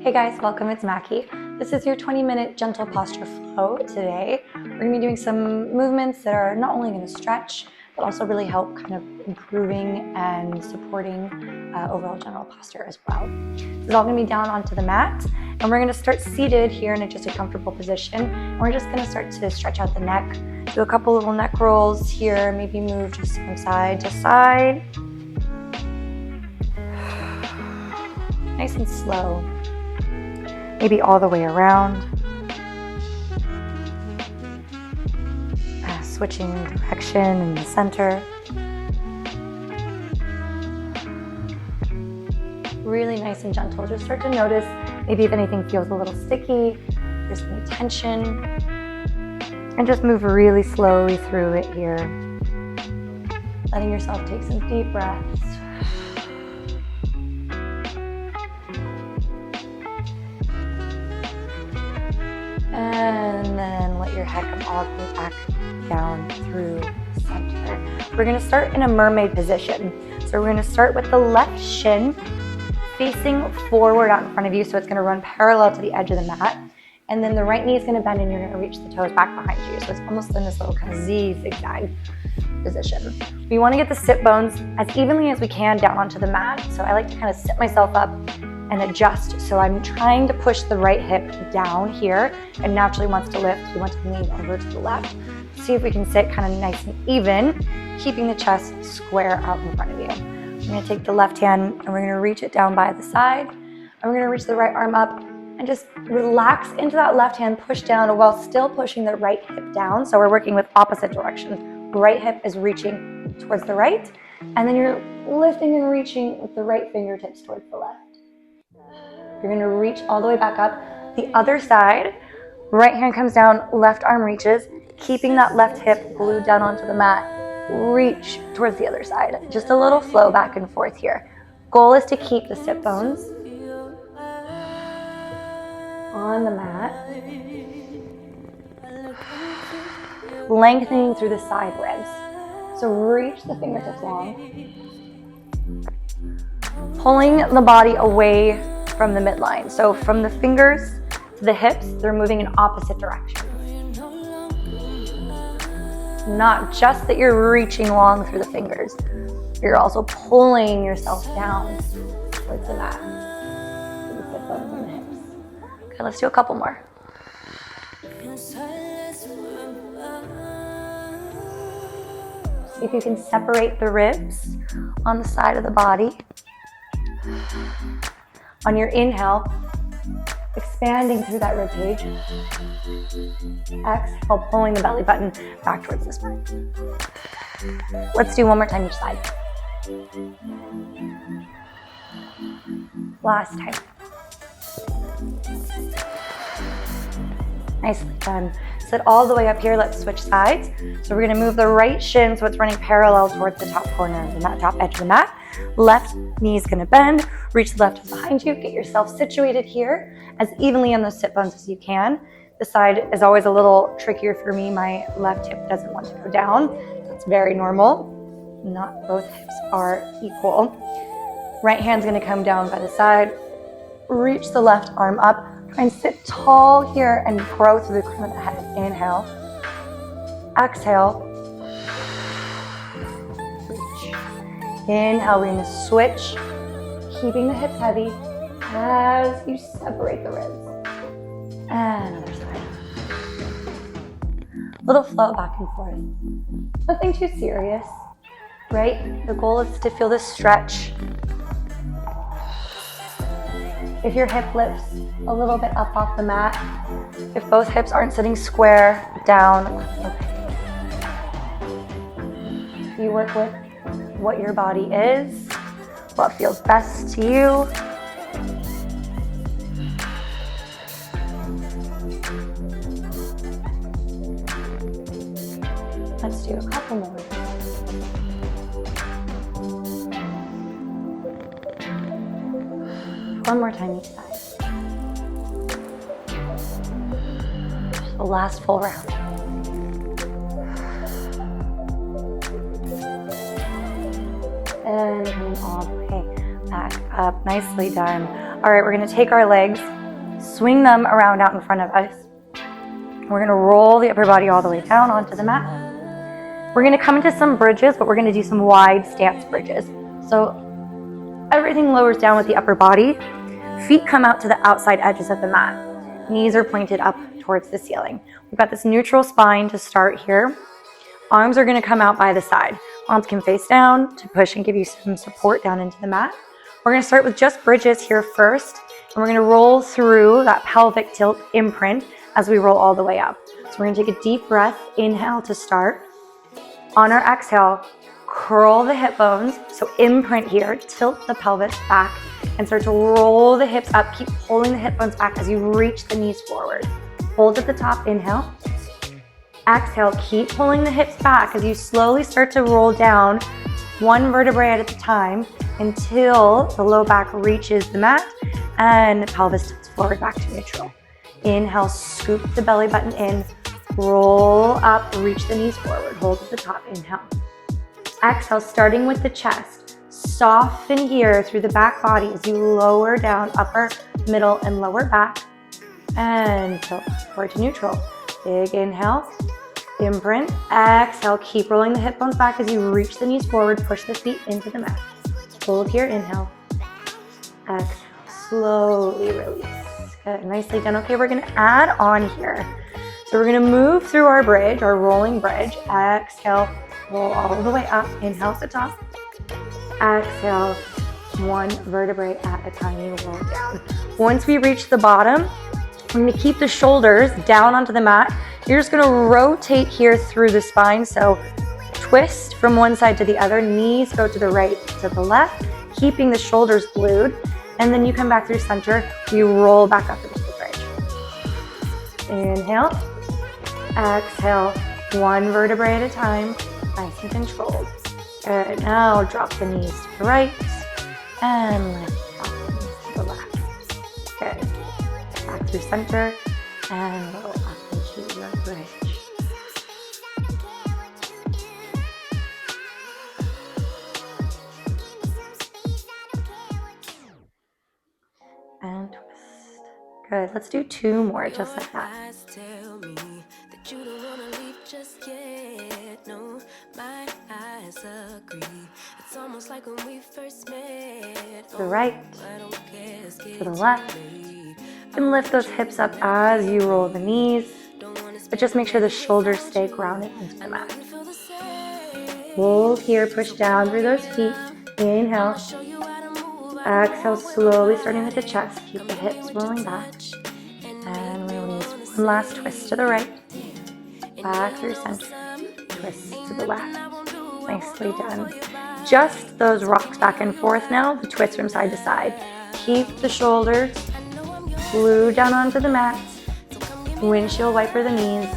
Hey guys, welcome, it's Mackie. This is your 20-minute gentle posture flow today. We're gonna be doing some movements that are not only gonna stretch, but also really help kind of improving and supporting overall general posture as well. This is all gonna be down onto the mat, and we're gonna start seated here in just a comfortable position. And we're just gonna start to stretch out the neck, do a couple little neck rolls here, maybe move just from side to side. Nice and slow. Maybe all the way around. Switching direction in the center. Really nice and gentle. Just start to notice maybe if anything feels a little sticky, if there's any tension. And just move really slowly through it here. Letting yourself take some deep breaths. And then let your head come all the way back down through center. We're gonna start in a mermaid position. So we're gonna start with the left shin facing forward out in front of you. So it's gonna run parallel to the edge of the mat. And then the right knee is gonna bend and you're gonna reach the toes back behind you. So it's almost in this little kind of Z zigzag position. We wanna get the sit bones as evenly as we can down onto the mat. So I like to kind of sit myself up and adjust. So I'm trying to push the right hip down here and naturally wants to lift. We want to lean over to the left. See if we can sit kind of nice and even, keeping the chest square out in front of you. I'm gonna take the left hand and we're gonna reach it down by the side. And we're gonna reach the right arm up and just relax into that left hand, push down while still pushing the right hip down. So we're working with opposite directions. Right hip is reaching towards the right, and then you're lifting and reaching with the right fingertips towards the left. You're gonna reach all the way back up. The other side, right hand comes down, left arm reaches, keeping that left hip glued down onto the mat. Reach towards the other side. Just a little flow back and forth here. Goal is to keep the sit bones on the mat. Lengthening through the side ribs. So reach the fingertips long. Pulling the body away from the midline. So from the fingers to the hips, they're moving in opposite directions. Not just that you're reaching long through the fingers, you're also pulling yourself down towards the mat. So the sit bones and the hips. Okay, let's do a couple more. See if you can separate the ribs on the side of the body. On your inhale, expanding through that rib cage. Exhale, pulling the belly button back towards the spine. Let's do one more time each side. Last time. Nicely done. Sit all the way up here. Let's switch sides. So we're going to move the right shin so it's running parallel towards the top corner of the mat, top edge of the mat. Left knee is going to bend. Reach the left toes behind you. Get yourself situated here as evenly on those sit bones as you can. The side is always a little trickier for me. My left hip doesn't want to go down. That's very normal. Not both hips are equal. Right hand's going to come down by the side. Reach the left arm up. Try and sit tall here and grow through the crown of the head. Inhale. Exhale. Reach. Inhale, we're going to switch. Keeping the hips heavy as you separate the ribs. And other side. Little flow back and forth. Nothing too serious, right? The goal is to feel this stretch. If your hip lifts a little bit up off the mat, if both hips aren't sitting square down, okay. You work with what your body is, what feels best to you. Let's do a couple more. One more time each side. Just the last full round. And coming all the way back up. Nicely done. All right, we're gonna take our legs, swing them around out in front of us. We're gonna roll the upper body all the way down onto the mat. We're gonna come into some bridges, but we're gonna do some wide stance bridges. So everything lowers down with the upper body. Feet come out to the outside edges of the mat. Knees are pointed up towards the ceiling. We've got this neutral spine to start here. Arms are gonna come out by the side. Arms can face down to push and give you some support down into the mat. We're gonna start with just bridges here first, and we're gonna roll through that pelvic tilt imprint as we roll all the way up. So we're gonna take a deep breath, inhale to start. On our exhale, curl the hip bones, so imprint here, tilt the pelvis back, and start to roll the hips up. Keep pulling the hip bones back as you reach the knees forward. Hold at the top, inhale. Exhale, keep pulling the hips back as you slowly start to roll down one vertebrae at a time until the low back reaches the mat and the pelvis tilts forward back to neutral. Inhale, scoop the belly button in, roll up, reach the knees forward, hold at the top, inhale. Exhale, starting with the chest, soften here through the back body as you lower down upper, middle, and lower back, and tilt forward to neutral. Big inhale, imprint, exhale, keep rolling the hip bones back as you reach the knees forward, push the feet into the mat. Hold here, inhale, exhale, slowly release. Good, nicely done. Okay, we're gonna add on here. So we're gonna move through our bridge, our rolling bridge. Exhale, roll all the way up. Inhale at the top. Exhale, one vertebrae at a time, you roll down. Once we reach the bottom, we're gonna keep the shoulders down onto the mat. You're just gonna rotate here through the spine. So twist from one side to the other, knees go to the right, to the left, keeping the shoulders glued. And then you come back through center, you roll back up into the bridge. Inhale, exhale, one vertebrae at a time, nice and controlled. Good, now drop the knees to the right, and lift, drop the knees to the left. Good, back through center, and roll up into your bridge. And twist. Good, let's do two more just like that. To the right, to the left. You can lift those hips up as you roll the knees, but just make sure the shoulders stay grounded into the mat. Hold here, push down through those feet. Inhale. Exhale, slowly starting with the chest. Keep the hips rolling back. And release. One last twist to the right. Back through center. Twist to the left. Nicely done. Just those rocks back and forth now. The twist from side to side. Keep the shoulders glued down onto the mat. Windshield wiper the knees.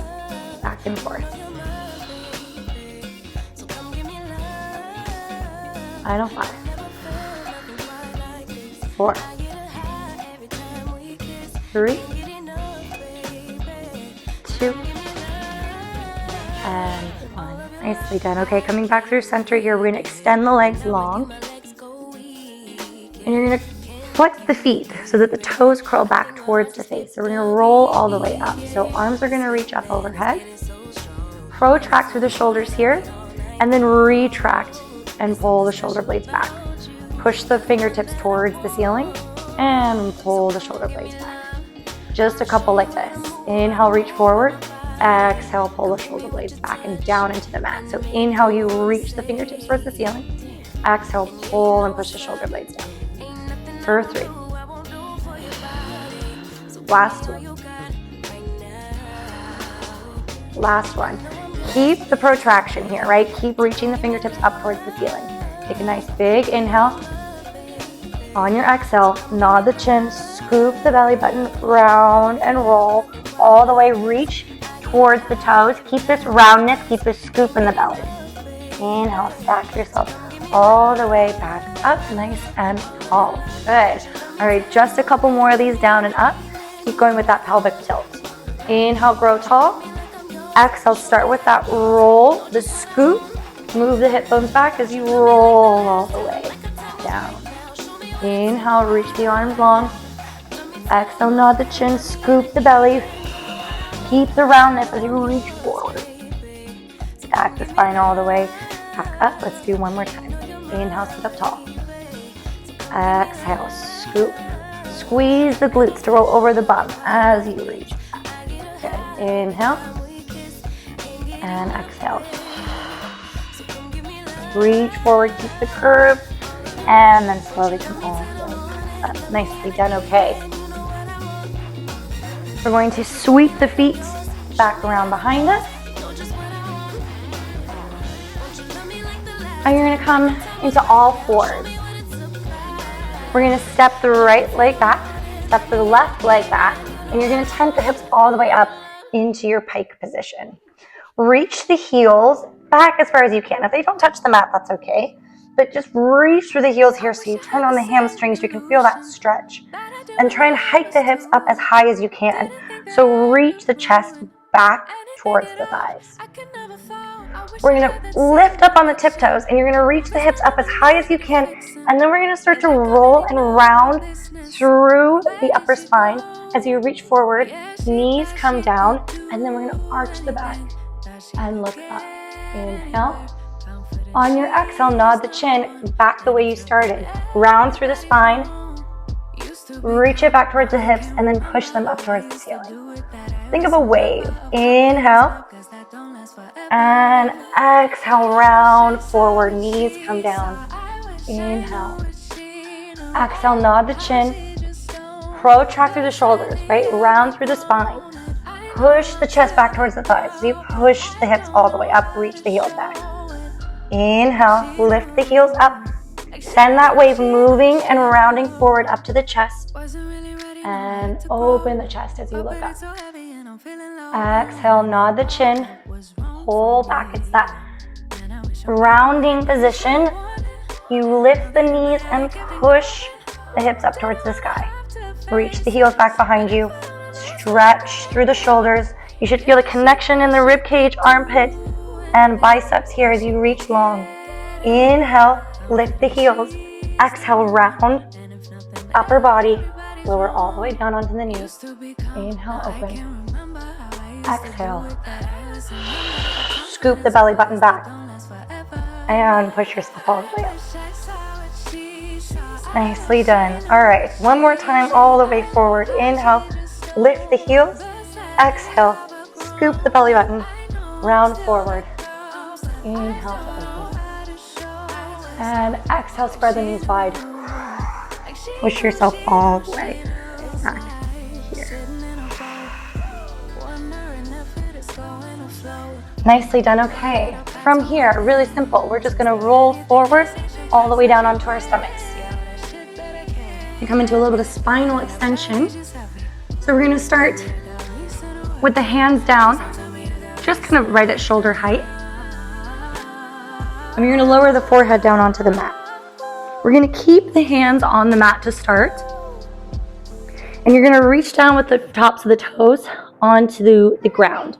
Back and forth. Final 5. 4, 3, 2, and 1. Nicely done. Okay, coming back through center here, we're going to extend the legs long. And you're going to flex the feet so that the toes curl back towards the face. So we're going to roll all the way up. So arms are going to reach up overhead. Protract through the shoulders here, and then retract and pull the shoulder blades back. Push the fingertips towards the ceiling and pull the shoulder blades back. Just a couple like this. Inhale, reach forward. Exhale, pull the shoulder blades back and down into the mat. So inhale, you reach the fingertips towards the ceiling. Exhale, pull and push the shoulder blades down. For 3. Last 2. Last one. Keep the protraction here, right? Keep reaching the fingertips up towards the ceiling. Take a nice big inhale. On your exhale, nod the chin, scoop the belly button, round and roll all the way. Reach towards the toes. Keep this roundness, keep this scoop in the belly. Inhale, stack yourself all the way back up, nice and tall. Good. All right, just a couple more of these down and up. Keep going with that pelvic tilt. Inhale, grow tall. Exhale, start with that roll, the scoop. Move the hip bones back as you roll all the way down. Inhale, reach the arms long. Exhale, nod the chin, scoop the belly. Keep the roundness as you reach forward. Stack the spine all the way back up. Let's do one more time. Inhale, sit up tall. Exhale, scoop. Squeeze the glutes to roll over the bum as you reach. Good. Inhale. And exhale. Reach forward, keep the curve. And then slowly come all the way up. Nicely done, okay. We're going to sweep the feet back around behind us. And you're gonna come into all fours. We're gonna step the right leg back, step the left leg back, and you're gonna tent the hips all the way up into your pike position. Reach the heels back as far as you can. If they don't touch the mat, that's okay. But just reach through the heels here so you turn on the hamstrings, you can feel that stretch. And try and hike the hips up as high as you can. So reach the chest back towards the thighs. We're gonna lift up on the tiptoes and you're gonna reach the hips up as high as you can. And then we're gonna start to roll and round through the upper spine as you reach forward, knees come down, and then we're gonna arch the back and look up. Inhale. On your exhale, nod the chin back the way you started. Round through the spine, reach it back towards the hips, and then push them up towards the ceiling. Think of a wave. Inhale. And exhale, round forward, knees come down. Inhale. Exhale, nod the chin. Protract through the shoulders, right? Round through the spine. Push the chest back towards the thighs. So you push the hips all the way up, reach the heels back. Inhale, lift the heels up. Send that wave moving and rounding forward up to the chest. And open the chest as you look up. Exhale, nod the chin. Pull back. It's that rounding position. You lift the knees and push the hips up towards the sky. Reach the heels back behind you. Stretch through the shoulders. You should feel the connection in the rib cage, armpit, and biceps here as you reach long. Inhale, lift the heels. Exhale, round. Upper body. Lower all the way down onto the knees. Inhale, open. Exhale. Scoop the belly button back. And push yourself all the way up. Nicely done. All right, one more time all the way forward. Inhale, lift the heels. Exhale, scoop the belly button. Round forward. Inhale to open. And exhale, spread the knees wide. Push yourself all the way back here. Nicely done, okay. From here, really simple. We're just gonna roll forward all the way down onto our stomachs. We come into a little bit of spinal extension. So we're gonna start with the hands down, just kind of right at shoulder height. And you're gonna lower the forehead down onto the mat. We're gonna keep the hands on the mat to start. And you're gonna reach down with the tops of the toes onto the ground.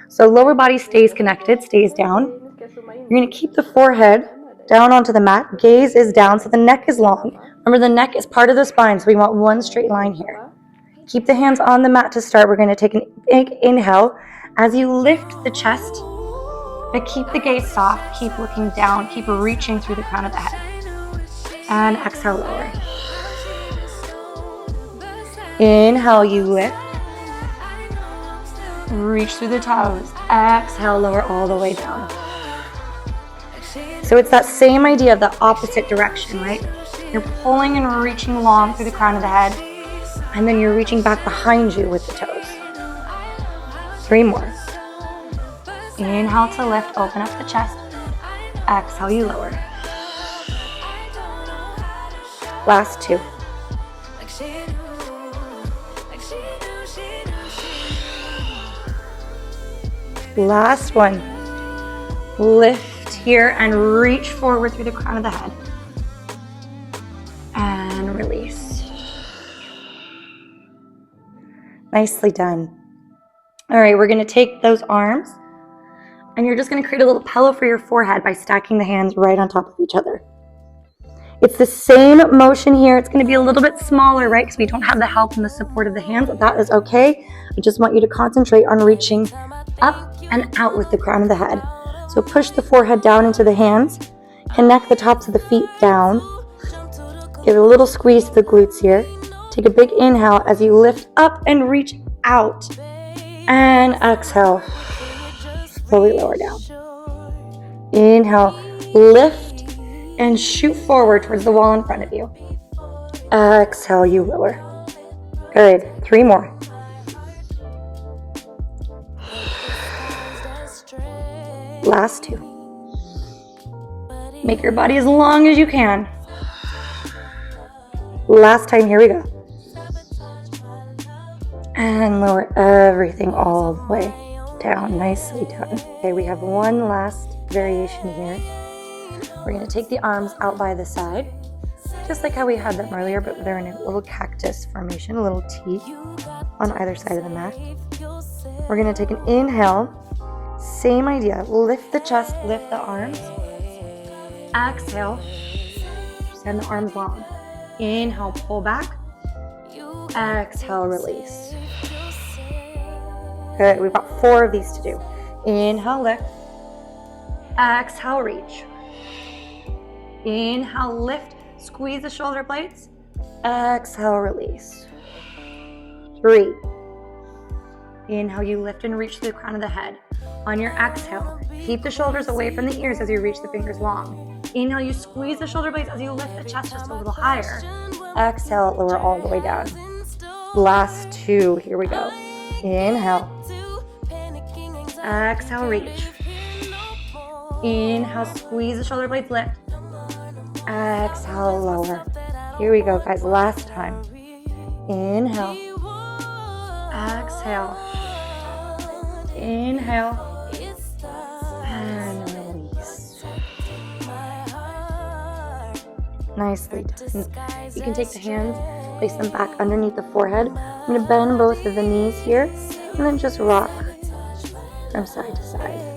So lower body stays connected, stays down. You're gonna keep the forehead down onto the mat. Gaze is down, so the neck is long. Remember, the neck is part of the spine, so we want one straight line here. Keep the hands on the mat to start. We're gonna take a big inhale. As you lift the chest, but keep the gaze soft, keep looking down, keep reaching through the crown of the head. And exhale, lower. Inhale, you lift. Reach through the toes. Exhale, lower all the way down. So it's that same idea of the opposite direction, right? You're pulling and reaching long through the crown of the head, and then you're reaching back behind you with the toes. 3 more. Inhale to lift, open up the chest. Exhale, you lower. Last 2. Last one. Lift here and reach forward through the crown of the head. And release. Nicely done. All right, we're gonna take those arms and you're just gonna create a little pillow for your forehead by stacking the hands right on top of each other. It's the same motion here. It's going to be a little bit smaller, right? Because we don't have the help and the support of the hands. But that is okay. I just want you to concentrate on reaching up and out with the crown of the head. So push the forehead down into the hands. Connect the tops of the feet down. Give it a little squeeze to the glutes here. Take a big inhale as you lift up and reach out. And exhale. Slowly lower down. Inhale, lift and shoot forward towards the wall in front of you. Exhale, you lower. Good. 3 more. Last 2. Make your body as long as you can. Last time, here we go. And lower everything all the way down, nicely down. Okay, we have one last variation here. We're going to take the arms out by the side, just like how we had them earlier, but they're in a little cactus formation, a little T on either side of the mat. We're going to take an inhale. Same idea. Lift the chest, lift the arms. Exhale. Send the arms long. Inhale, pull back. Exhale, release. Good. We've got 4 of these to do. Inhale, lift. Exhale, reach. Inhale, lift. Squeeze the shoulder blades. Exhale, release. 3. Inhale, you lift and reach to the crown of the head. On your exhale, keep the shoulders away from the ears as you reach the fingers long. Inhale, you squeeze the shoulder blades as you lift the chest just a little higher. Exhale, lower all the way down. Last 2, here we go. Inhale. Exhale, reach. Inhale, squeeze the shoulder blades, lift. Exhale, lower. Here we go, guys, last time. Inhale. Exhale. Inhale. And release. Nicely done. You can take the hands, place them back underneath the forehead. I'm going to bend both of the knees here, and then just rock from side to side.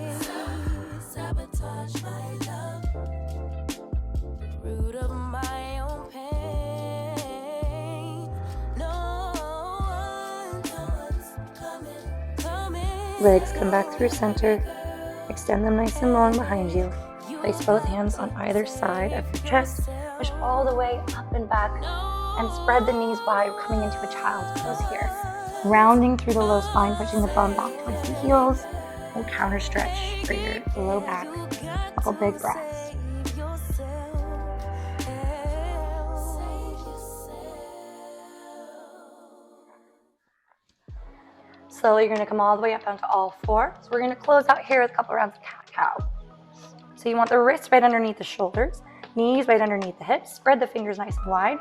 Legs come back through center. Extend them nice and long behind you. Place both hands on either side of your chest. Push all the way up and back. And spread the knees wide, coming into a child's pose here. Rounding through the low spine, pushing the bum back towards the heels. We'll counter stretch for your low back. Couple big breaths. Slowly, you're going to come all the way up onto all 4. So we're going to close out here with a couple rounds of cat-cow. So you want the wrists right underneath the shoulders, knees right underneath the hips, spread the fingers nice and wide.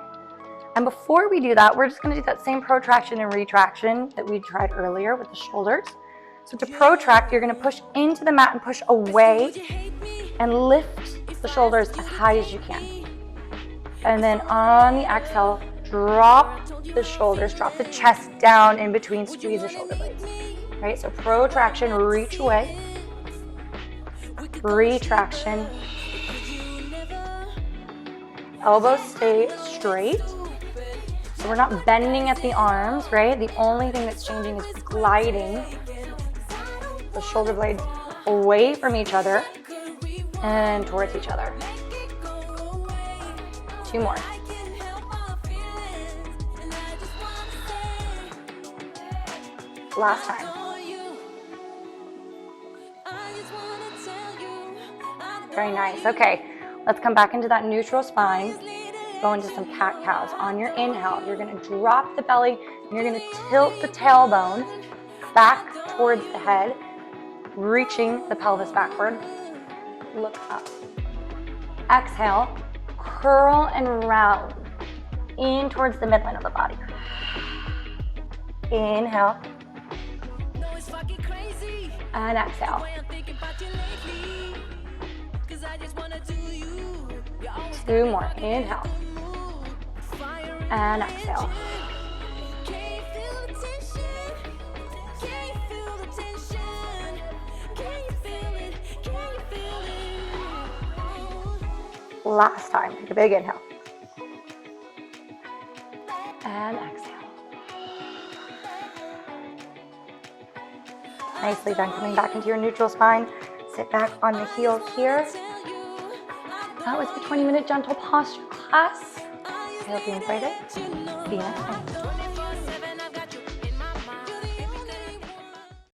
And before we do that, we're just going to do that same protraction and retraction that we tried earlier with the shoulders. So to protract, you're going to push into the mat and push away and lift the shoulders as high as you can. And then on the exhale, drop the shoulders, drop the chest down in between, squeeze the shoulder blades. Right, so protraction, reach away. Retraction. Elbows stay straight. So we're not bending at the arms, right? The only thing that's changing is gliding the shoulder blades away from each other and towards each other. 2 more. Last time. Very nice. Okay, let's come back into that neutral spine. Go into some cat-cows. On your inhale, you're going to drop the belly and you're going to tilt the tailbone back towards the head, reaching the pelvis backward. Look up. Exhale, curl and round in towards the midline of the body. Inhale. And exhale. 2 more. Inhale. And exhale. Last time. Take a big inhale. Nicely done. Coming back into your neutral spine. Sit back on the heels here. That was the 20-minute gentle posture class. I hope you enjoyed it. See you next time.